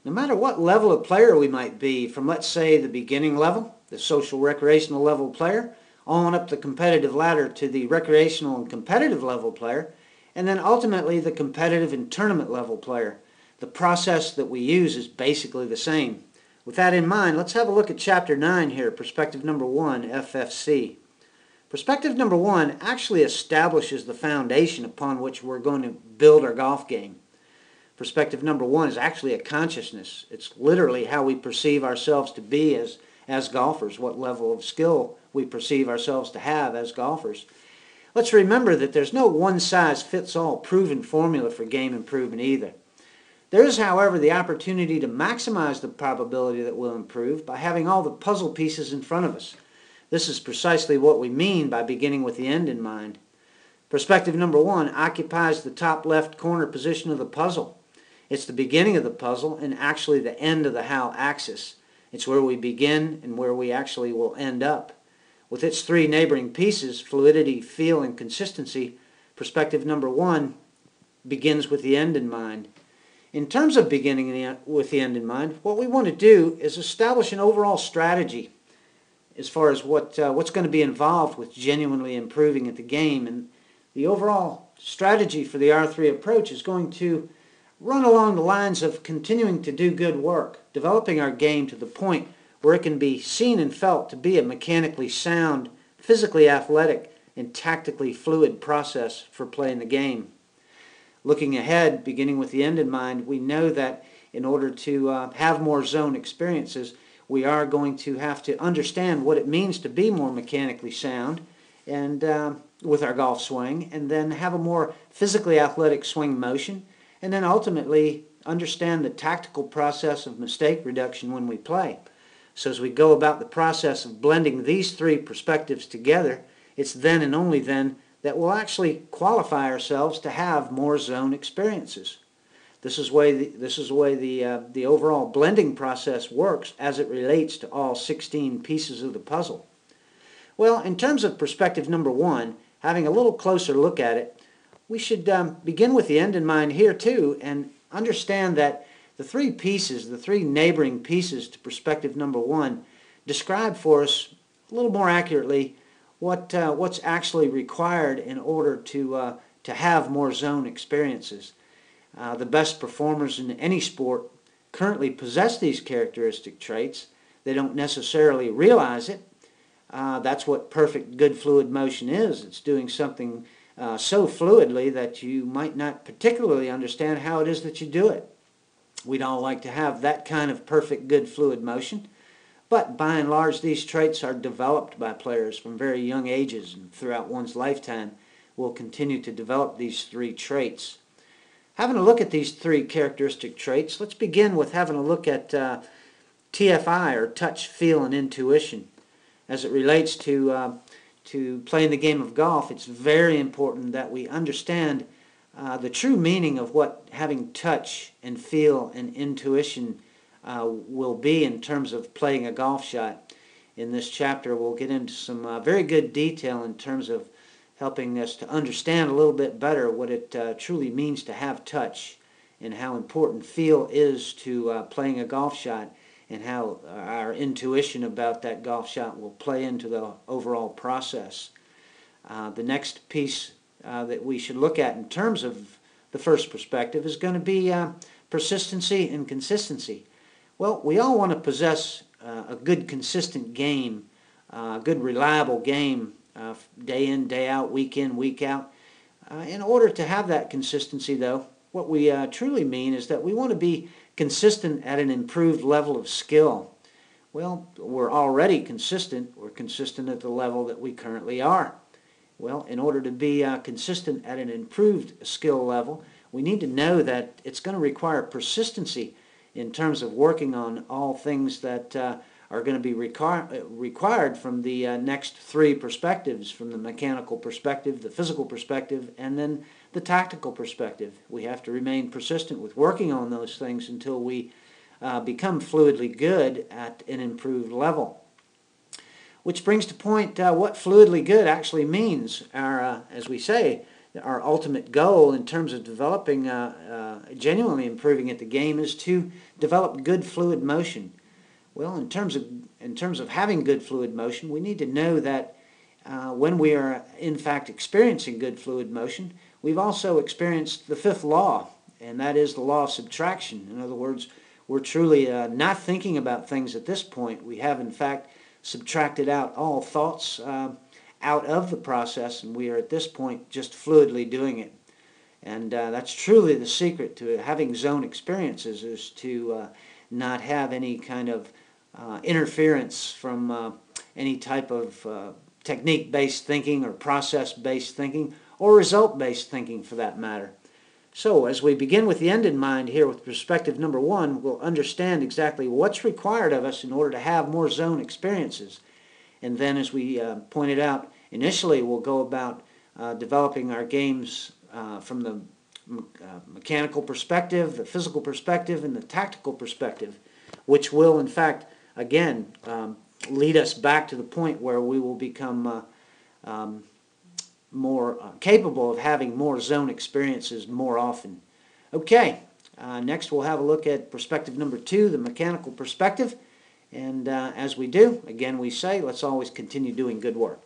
No matter what level of player we might be, from let's say the beginning level, the social recreational level player, on up the competitive ladder to the recreational and competitive level player, and then ultimately the competitive and tournament level player, the process that we use is basically the same. With that in mind, let's have a look at Chapter 9 here, Perspective Number 1, FFC. Perspective Number 1 actually establishes the foundation upon which we're going to build our golf game. Perspective Number 1 is actually a consciousness. It's literally how we perceive ourselves to be as golfers, what level of skill we perceive ourselves to have as golfers. Let's remember that there's no one-size-fits-all proven formula for game improvement either. There is, however, the opportunity to maximize the probability that we'll improve by having all the puzzle pieces in front of us. This is precisely what we mean by beginning with the end in mind. Perspective Number 1 occupies the top left corner position of the puzzle. It's the beginning of the puzzle and actually the end of the how axis. It's where we begin and where we actually will end up. With its three neighboring pieces, fluidity, feel, and consistency, Perspective Number 1 begins with the end in mind. In terms of beginning with the end in mind, what we want to do is establish an overall strategy as far as what's going to be involved with genuinely improving at the game. And the overall strategy for the R3 approach is going to run along the lines of continuing to do good work, developing our game to the point where it can be seen and felt to be a mechanically sound, physically athletic, and tactically fluid process for playing the game. Looking ahead, beginning with the end in mind, we know that in order to have more zone experiences, we are going to have to understand what it means to be more mechanically sound and with our golf swing, and then have a more physically athletic swing motion, and then ultimately understand the tactical process of mistake reduction when we play. So as we go about the process of blending these three perspectives together, it's then and only then that we'll actually qualify ourselves to have more zone experiences. This is the way the overall blending process works as it relates to all 16 pieces of the puzzle. Well, in terms of Perspective Number 1, having a little closer look at it, we should begin with the end in mind here too, and understand that the three pieces, the three neighboring pieces to Perspective Number 1, describe for us a little more accurately what's actually required in order to have more zone experiences. The best performers in any sport currently possess these characteristic traits. They don't necessarily realize it. That's what perfect good fluid motion is. It's doing something so fluidly that you might not particularly understand how it is that you do it. We'd all like to have that kind of perfect good fluid motion. But by and large, these traits are developed by players from very young ages, and throughout one's lifetime will continue to develop these three traits. Having a look at these three characteristic traits, let's begin with having a look at TFI, or touch, feel, and intuition. As it relates to playing the game of golf, it's very important that we understand the true meaning of what having touch and feel and intuition will be in terms of playing a golf shot. In this chapter, we'll get into some very good detail in terms of helping us to understand a little bit better what it truly means to have touch, and how important feel is to playing a golf shot, and how our intuition about that golf shot will play into the overall process. The next piece that we should look at in terms of the first perspective is going to be persistency and consistency. Well, we all want to possess a good, consistent game, a good, reliable game, day in, day out, week in, week out. In order to have that consistency, though, what we truly mean is that we want to be consistent at an improved level of skill. Well, we're already consistent. We're consistent at the level that we currently are. Well, in order to be consistent at an improved skill level, we need to know that it's going to require persistency in terms of working on all things that are going to be required from the next three perspectives, from the mechanical perspective, the physical perspective, and then the tactical perspective. We have to remain persistent with working on those things until we become fluidly good at an improved level. Which brings to point what fluidly good actually means. As we say, our ultimate goal in terms of developing, genuinely improving at the game is to develop good fluid motion. Well, in terms of having good fluid motion, we need to know that when we are in fact experiencing good fluid motion, we've also experienced the fifth law, and that is the law of subtraction. In other words, we're truly not thinking about things at this point. We have in fact subtracted out all thoughts out of the process, and we are at this point just fluidly doing it. And that's truly the secret to having zone experiences, is to not have any kind of interference from any type of technique-based thinking or process-based thinking or result-based thinking for that matter. So as we begin with the end in mind here with perspective number 1, we'll understand exactly what's required of us in order to have more zone experiences. And then, as we pointed out initially, we'll go about developing our games from the mechanical perspective, the physical perspective, and the tactical perspective, which will in fact again lead us back to the point where we will become more capable of having more zone experiences more often. Okay, next we'll have a look at perspective number 2, the mechanical perspective. And as we do, again we say, let's always continue doing good work.